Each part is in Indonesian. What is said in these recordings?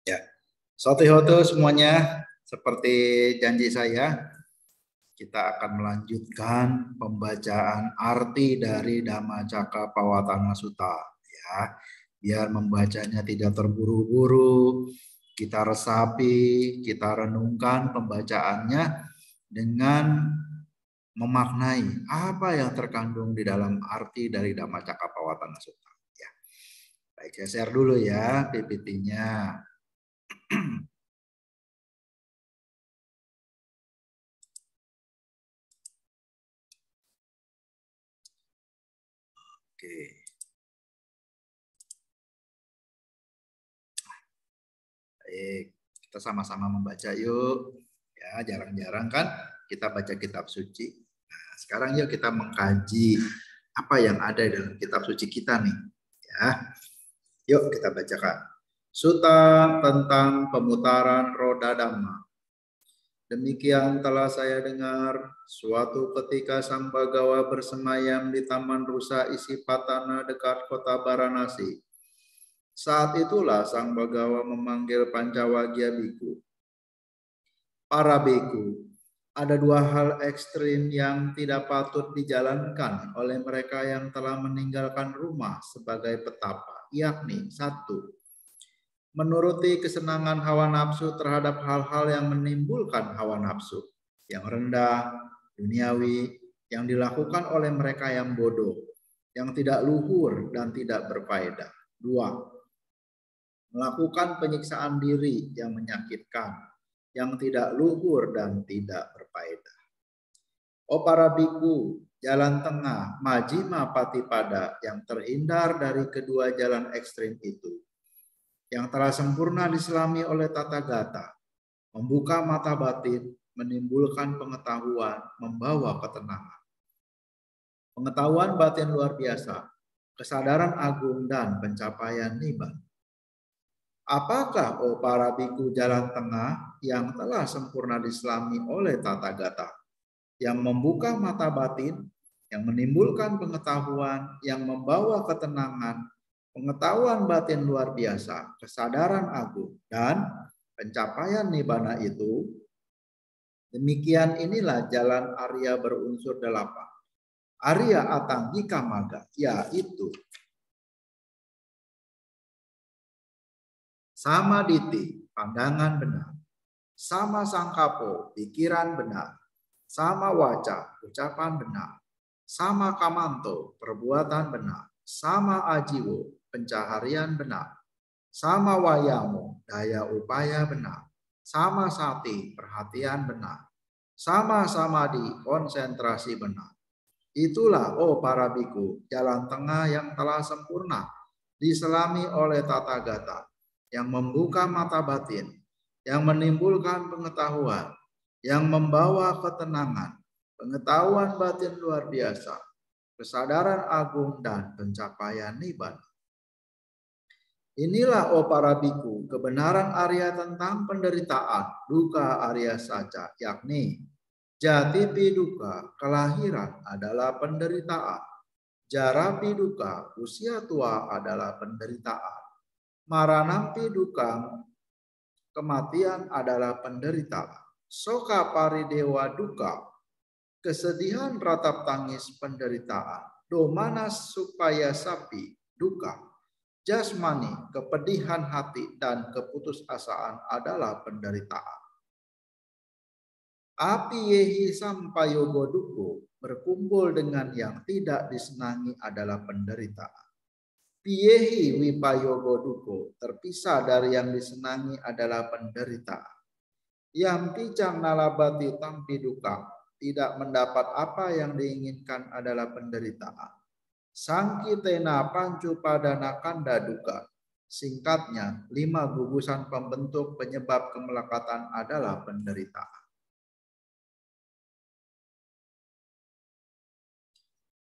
Ya, Sotihoto semuanya, seperti janji saya, kita akan melanjutkan pembacaan arti dari Dhammacakkappawatthana Sutta. Ya, biar membacanya tidak terburu-buru, kita resapi, kita renungkan pembacaannya dengan memaknai apa yang terkandung di dalam arti dari Dhammacakkappawatthana Sutta. Ya. Baik, saya share dulu ya PPT-nya. Oke. Baik, kita sama-sama membaca yuk. Ya, jarang-jarang kan kita baca kitab suci. Nah, sekarang yuk kita mengkaji apa yang ada dalam kitab suci kita nih. Ya. Yuk kita bacakan. Sutta tentang pemutaran roda Dhamma. Demikian telah saya dengar, suatu ketika Sang Bagawa bersemayam di Taman Rusa Isipatana dekat kota Varanasi. Saat itulah Sang Bagawa memanggil Pancawagya Bhikkhu. Para bhikkhu, ada dua hal ekstrim yang tidak patut dijalankan oleh mereka yang telah meninggalkan rumah sebagai petapa, yakni satu, menuruti kesenangan hawa nafsu terhadap hal-hal yang menimbulkan hawa nafsu, yang rendah, duniawi, yang dilakukan oleh mereka yang bodoh, yang tidak luhur dan tidak berfaedah. Dua, melakukan penyiksaan diri yang menyakitkan, yang tidak luhur dan tidak berfaedah. Oh para bhikkhu, jalan tengah, majjhima patipada yang terhindar dari kedua jalan ekstrim itu, yang telah sempurna diselami oleh Tathagata, membuka mata batin, menimbulkan pengetahuan, membawa ketenangan. Pengetahuan batin luar biasa, kesadaran agung dan pencapaian nibbana. Apakah, oh para bhikkhu, jalan tengah yang telah sempurna diselami oleh Tathagata, yang membuka mata batin, yang menimbulkan pengetahuan, yang membawa ketenangan, pengetahuan batin luar biasa, kesadaran agung, dan pencapaian nibbana itu? Demikian inilah jalan Arya berunsur 8. Arya Atanggika Magga, yaitu sama diti, pandangan benar, sama sangkapo, pikiran benar, sama waca, ucapan benar, sama kamanto, perbuatan benar, sama ajiwo, pencaharian benar, sama wayamo, daya upaya benar, sama sati, perhatian benar, sama samadhi, konsentrasi benar. Itulah, oh para bhikkhu, jalan tengah yang telah sempurna diselami oleh Tathagata, yang membuka mata batin, yang menimbulkan pengetahuan, yang membawa ketenangan, pengetahuan batin luar biasa, kesadaran agung, dan pencapaian nibbana. Inilah, oh para bhikkhu, kebenaran Arya tentang penderitaan, duka Arya saja, yakni jati duka, kelahiran adalah penderitaan. Jarapi duka, usia tua adalah penderitaan. Maranampi duka, kematian adalah penderitaan. Soka paridewa duka, kesedihan ratap tangis penderitaan. Domana supaya sapi duka, jasmani, kepedihan hati, dan keputusasaan adalah penderitaan. Api yehi sampayogo duko, berkumpul dengan yang tidak disenangi adalah penderitaan. Piyehi wipayogo duko, terpisah dari yang disenangi adalah penderitaan. Yang picang nalabati tampi duka, tidak mendapat apa yang diinginkan adalah penderitaan. Sangkitena pancu padana kanda duka, singkatnya 5 gugusan pembentuk penyebab kemelekatan adalah penderitaan.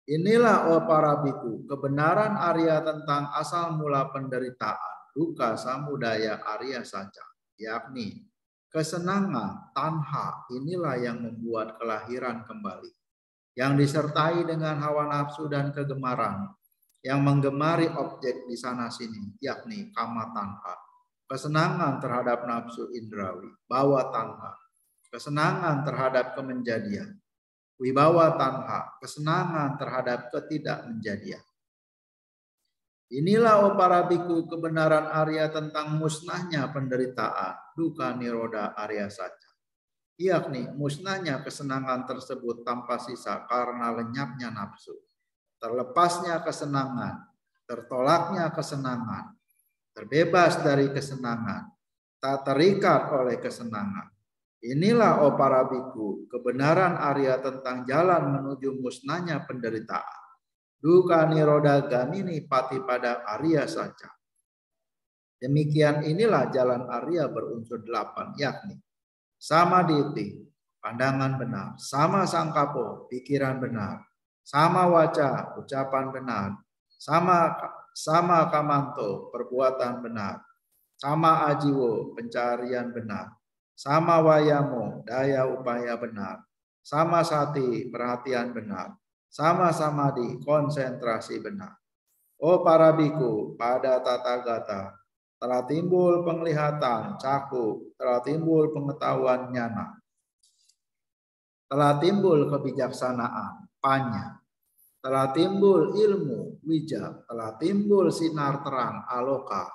Inilah, oh para bhikkhu, kebenaran Arya tentang asal mula penderitaan, duka samudaya Arya saja, yakni kesenangan, tanha, inilah yang membuat kelahiran kembali, yang disertai dengan hawa nafsu dan kegemaran, yang menggemari objek di sana sini, yakni kama tanha, kesenangan terhadap nafsu indrawi, bawa tanha, kesenangan terhadap kemenjadian, wibawa tanha, kesenangan terhadap ketidakmenjadian. Inilah o para biku kebenaran Arya tentang musnahnya penderitaan, duka niroda Arya saja. Yakni musnahnya kesenangan tersebut tanpa sisa karena lenyapnya nafsu, terlepasnya kesenangan, tertolaknya kesenangan, terbebas dari kesenangan, tak terikat oleh kesenangan. Inilah o para biku kebenaran Arya tentang jalan menuju musnahnya penderitaan. Duka niroda gamini pati pada Arya saja. Demikian inilah jalan Arya berunsur 8, yakni samaditi, pandangan benar, sama sangkapo, pikiran benar, sama waca, ucapan benar, sama kamanto, perbuatan benar, sama ajiwo, pencarian benar, sama wayamo, daya upaya benar, sama sati, perhatian benar, sama samadhi, konsentrasi benar. O para biku, pada tata gata telah timbul penglihatan, cakup, telah timbul pengetahuan nyana, telah timbul kebijaksanaan, panya, telah timbul ilmu, wija, telah timbul sinar terang, aloka,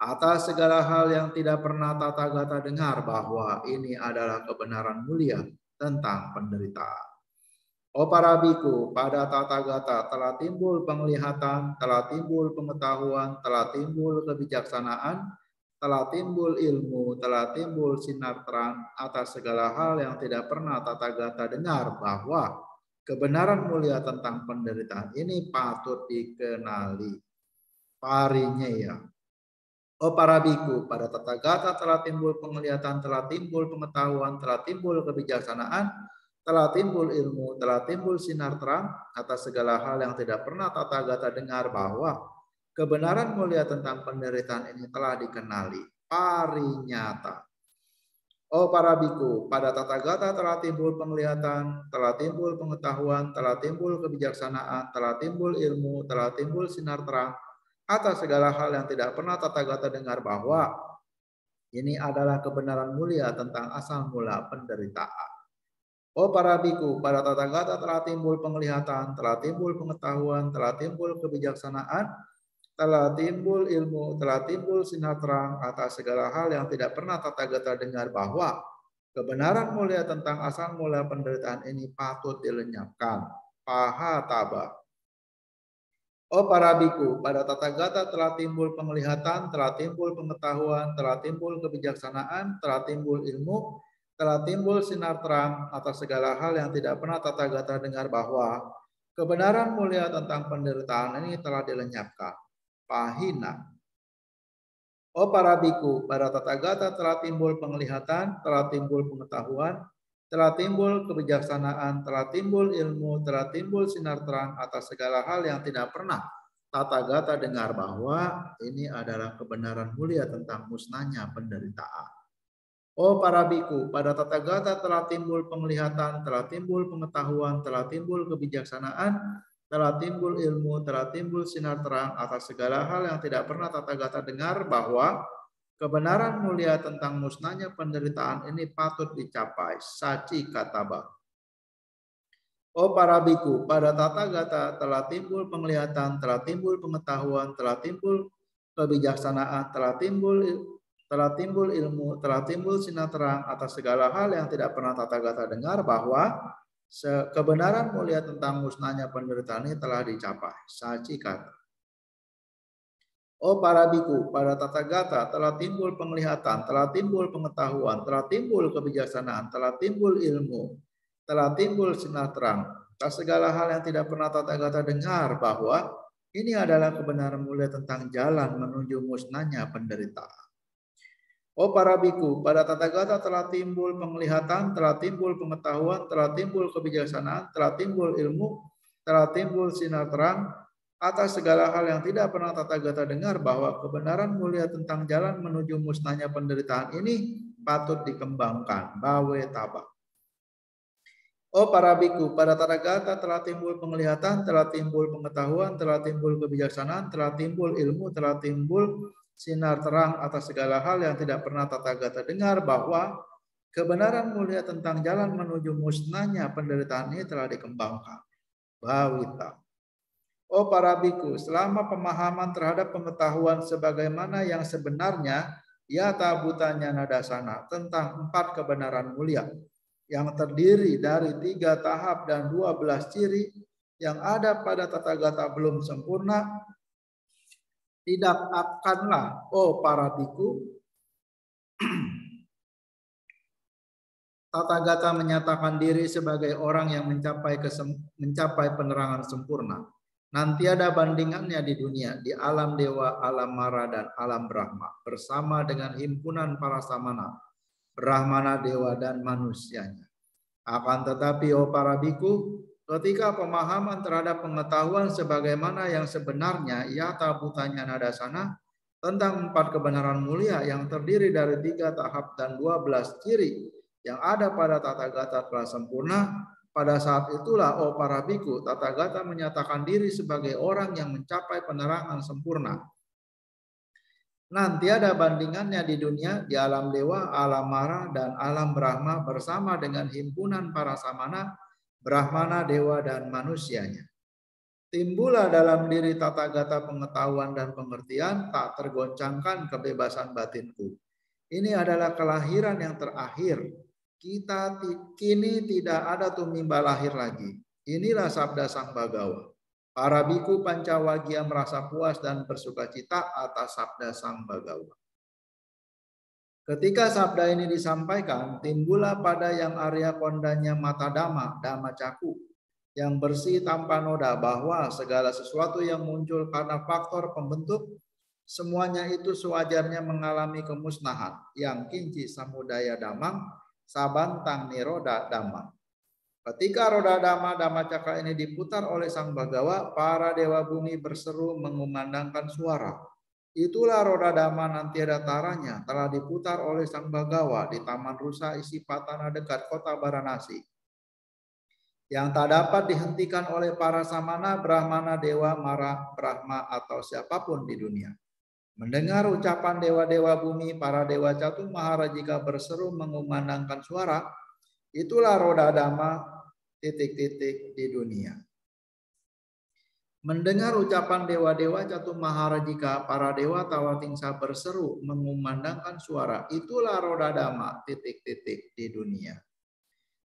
atas segala hal yang tidak pernah tata gata dengar bahwa ini adalah kebenaran mulia tentang penderitaan. O para biku, pada tata gata telah timbul penglihatan, telah timbul pengetahuan, telah timbul kebijaksanaan, telah timbul ilmu, telah timbul sinar terang atas segala hal yang tidak pernah tata gata dengar bahwa kebenaran mulia tentang penderitaan ini patut dikenali. Parinyeya. O para biku, pada tata gata telah timbul penglihatan, telah timbul pengetahuan, telah timbul kebijaksanaan, telah timbul ilmu, telah timbul sinar terang atas segala hal yang tidak pernah tata gata dengar bahwa kebenaran mulia tentang penderitaan ini telah dikenali. Parinyata. O para biku, pada tata gata telah timbul penglihatan, telah timbul pengetahuan, telah timbul kebijaksanaan, telah timbul ilmu, telah timbul sinar terang atas segala hal yang tidak pernah tata gata dengar bahwa ini adalah kebenaran mulia tentang asal mula penderitaan. O para biku, pada tata gata telah timbul penglihatan, telah timbul pengetahuan, telah timbul kebijaksanaan, telah timbul ilmu, telah timbul sinar terang atas segala hal yang tidak pernah tata gata dengar bahwa kebenaran mulia tentang asal mula penderitaan ini patut dilenyapkan. Paha taba. O para biku, pada tata gata telah timbul penglihatan, telah timbul pengetahuan, telah timbul kebijaksanaan, telah timbul ilmu, telah timbul sinar terang atas segala hal yang tidak pernah tata gata dengar bahwa kebenaran mulia tentang penderitaan ini telah dilenyapkan. Pahina. O para biku, pada tata gata telah timbul penglihatan, telah timbul pengetahuan, telah timbul kebijaksanaan, telah timbul ilmu, telah timbul sinar terang atas segala hal yang tidak pernah tata gata dengar bahwa ini adalah kebenaran mulia tentang musnahnya penderitaan. O para biku, pada tata gata telah timbul penglihatan, telah timbul pengetahuan, telah timbul kebijaksanaan, telah timbul ilmu, telah timbul sinar terang atas segala hal yang tidak pernah tata gata dengar bahwa kebenaran mulia tentang musnahnya penderitaan ini patut dicapai. Saci kataba. O para biku, pada tata gata telah timbul penglihatan, telah timbul pengetahuan, telah timbul kebijaksanaan, telah timbul ilmu, telah timbul sinar terang atas segala hal yang tidak pernah tata gata dengar bahwa kebenaran mulia tentang musnahnya penderitaan ini telah dicapai. Saci kata. O para biku, pada tata gata telah timbul penglihatan, telah timbul pengetahuan, telah timbul kebijaksanaan, telah timbul ilmu, telah timbul sinar terang atas segala hal yang tidak pernah tata gata dengar bahwa ini adalah kebenaran mulia tentang jalan menuju musnahnya penderitaan. O para biku, pada tata gata telah timbul penglihatan, telah timbul pengetahuan, telah timbul kebijaksanaan, telah timbul ilmu, telah timbul sinar terang atas segala hal yang tidak pernah tata gata dengar bahwa kebenaran mulia tentang jalan menuju musnahnya penderitaan ini patut dikembangkan. Bawe taba. Oh para biku, pada Tathagata telah timbul penglihatan, telah timbul pengetahuan, telah timbul kebijaksanaan, telah timbul ilmu, telah timbul sinar terang atas segala hal yang tidak pernah Tathagata dengar, bahwa kebenaran mulia tentang jalan menuju musnahnya penderitaan ini telah dikembangkan. Bhawita. Oh para biku, selama pemahaman terhadap pengetahuan sebagaimana yang sebenarnya, yata butanya nadasana, tentang 4 kebenaran mulia yang terdiri dari 3 tahap dan 12 ciri yang ada pada Tathagata belum sempurna, tidak akanlah, oh para biku, Tathagata menyatakan diri sebagai orang yang mencapai penerangan sempurna. Nanti ada bandingannya di dunia, di alam dewa, alam mara, dan alam Brahma, bersama dengan himpunan para samana, Brahmana, dewa, dan manusianya. Akan tetapi, oh para biku, ketika pemahaman terhadap pengetahuan sebagaimana yang sebenarnya, yata butanya nadasana, tentang 4 kebenaran mulia yang terdiri dari 3 tahap dan 12 ciri yang ada pada Tathagata telah sempurna, pada saat itulah, oh para biku, Tathagata menyatakan diri sebagai orang yang mencapai penerangan sempurna. Nanti ada bandingannya di dunia, di alam dewa, alam mara, dan alam Brahma, bersama dengan himpunan para samana, Brahmana, dewa, dan manusianya. Timbullah dalam diri Tathagata pengetahuan dan pengertian, tak tergoncangkan kebebasan batinku. Ini adalah kelahiran yang terakhir. Kita kini tidak ada tumimba lahir lagi. Inilah sabda Sang Bagawa. Para biku Pancawagya merasa puas dan bersukacita atas sabda Sang Bagawa. Ketika sabda ini disampaikan, timbullah pada yang Arya kondanya mata dhamma, dhamma caku, yang bersih tanpa noda, bahwa segala sesuatu yang muncul karena faktor pembentuk, semuanya itu sewajarnya mengalami kemusnahan, yang kinci samudaya damang, sabantang niroda damang. Ketika roda dhamma, dhamma cakra ini diputar oleh Sang Bagawa, para dewa bumi berseru mengumandangkan suara. Itulah roda dhamma nanti ada taranya, telah diputar oleh Sang Bagawa di Taman Rusa Isipatana dekat kota Varanasi, yang tak dapat dihentikan oleh para samana, brahmana, dewa, mara, brahma, atau siapapun di dunia. Mendengar ucapan dewa-dewa bumi, para dewa Catu Maharajika berseru mengumandangkan suara, itulah roda dhamma ... di dunia. Mendengar ucapan dewa-dewa Catu Maharajika, para dewa Tawatingsa berseru mengumandangkan suara, itulah roda dhamma ... di dunia.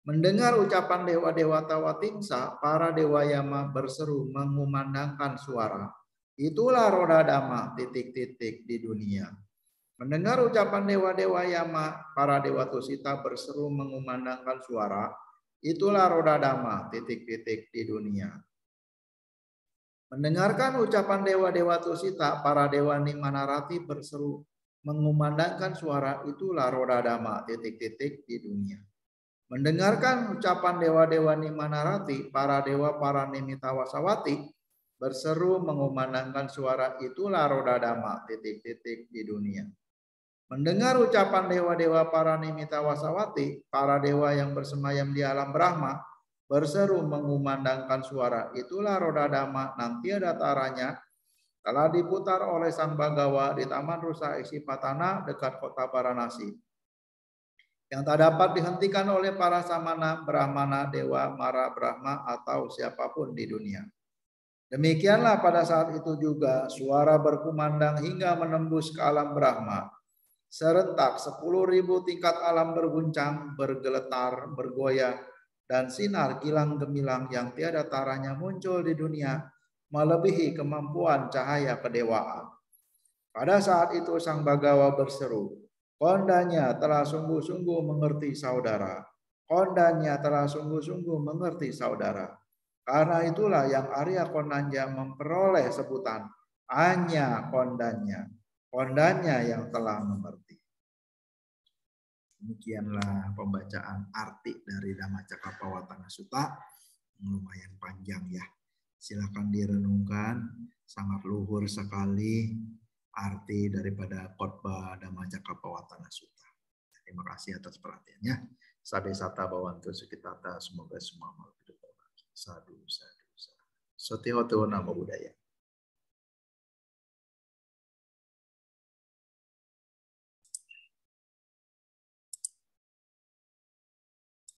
Mendengar ucapan dewa-dewa Tawatingsa, para dewa Yama berseru mengumandangkan suara, itulah roda dhamma ... di dunia. Mendengar ucapan dewa-dewa Yama, para dewa Tusita berseru mengumandangkan suara, itulah roda dhamma ... di dunia. Mendengarkan ucapan dewa-dewa Tusita, para dewa Nimanarati berseru mengumandangkan suara, itulah roda dhamma ... di dunia. Mendengarkan ucapan dewa-dewa Nimanarati, para dewa Paranimita Wasawati berseru mengumandangkan suara, itulah roda dhamma ... di dunia. Mendengar ucapan dewa-dewa Paranimita Wasawati, para dewa yang bersemayam di alam Brahma berseru mengumandangkan suara, itulah roda dhamma nanti ada taranya, telah diputar oleh Sang Bagawa di Taman Rusa Isipatana dekat kota Varanasi, yang tak dapat dihentikan oleh para samana, brahmana, dewa, mara, brahma, atau siapapun di dunia. Demikianlah pada saat itu juga suara berkumandang hingga menembus ke alam Brahma. Serentak 10.000 tingkat alam berguncang, bergeletar, bergoyang, dan sinar kilang gemilang yang tiada taranya muncul di dunia, melebihi kemampuan cahaya kedewaan. Pada saat itu Sang Bagawa berseru, kondanya telah sungguh-sungguh mengerti saudara. Kondanya telah sungguh-sungguh mengerti saudara. Karena itulah yang Arya Kondanya memperoleh sebutan hanya kondanya. Kondanya yang telah mengerti. Demikianlah pembacaan arti dari Dhammacakkappavattana Sutta. Lumayan panjang ya. Silakan direnungkan. Sangat luhur sekali arti daripada khotbah Dhammacakkappavattana Sutta. Terima kasih atas perhatiannya. Sade sata bawantu sukitata, semoga semua makhluk hidup berbahagia. Sadu, sadu, sadu. Sotihoto nama budaya.